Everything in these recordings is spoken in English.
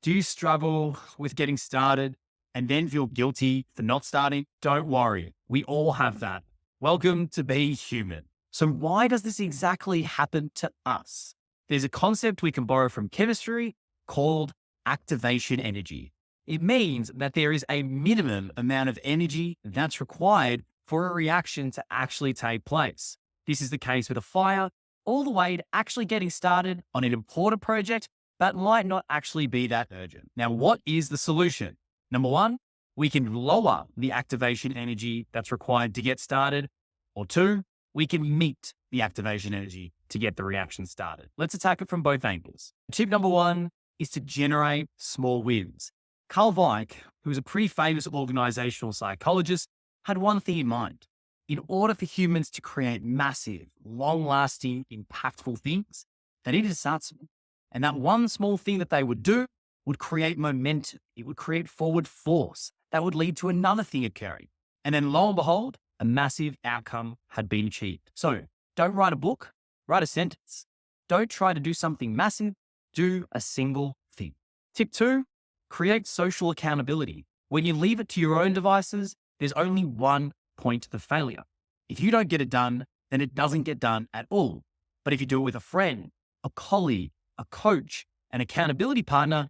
Do you struggle with getting started and then feel guilty for not starting? Don't worry. We all have that. Welcome to being human. So why does this exactly happen to us? There's a concept we can borrow from chemistry called activation energy. It means that there is a minimum amount of energy that's required for a reaction to actually take place. This is the case with a fire, all the way to actually getting started on an important project that might not actually be that urgent. Now, what is the solution? Number one, we can lower the activation energy that's required to get started. Or two, we can meet the activation energy to get the reaction started. Let's attack it from both angles. Tip number one is to generate small wins. Carl Weick, who is a pretty famous organizational psychologist, had one thing in mind. In order for humans to create massive, long-lasting, impactful things, they needed to start small. And that one small thing that they would do would create momentum. It would create forward force that would lead to another thing occurring. And then lo and behold, a massive outcome had been achieved. So don't write a book, write a sentence. Don't try to do something massive, do a single thing. Tip two, create social accountability. When you leave it to your own devices, there's only one point of failure. If you don't get it done, then it doesn't get done at all. But if you do it with a friend, a colleague, a coach, an accountability partner,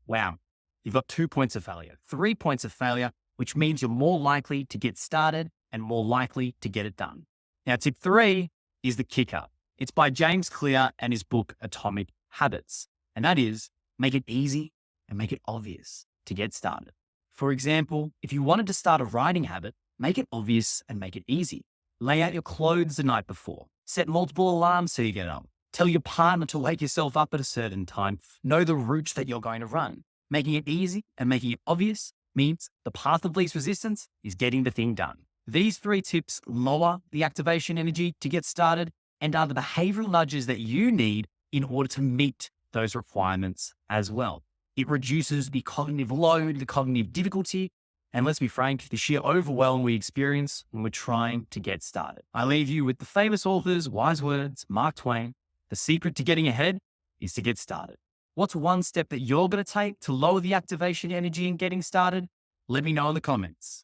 wow, you've got 2 points of failure, 3 points of failure, which means you're more likely to get started and more likely to get it done. Now, tip three is the kicker. It's by James Clear and his book, Atomic Habits. And that is, make it easy and make it obvious to get started. For example, if you wanted to start a writing habit, make it obvious and make it easy. Lay out your clothes the night before. Set multiple alarms so you get up. Tell your partner to wake yourself up at a certain time. Know the routes that you're going to run. Making it easy and making it obvious means the path of least resistance is getting the thing done. These 3 tips lower the activation energy to get started and are the behavioral nudges that you need in order to meet those requirements as well. It reduces the cognitive load, the cognitive difficulty, and let's be frank, the sheer overwhelm we experience when we're trying to get started. I leave you with the famous author's wise words, Mark Twain. The secret to getting ahead is to get started. What's one step that you're going to take to lower the activation energy in getting started? Let me know in the comments.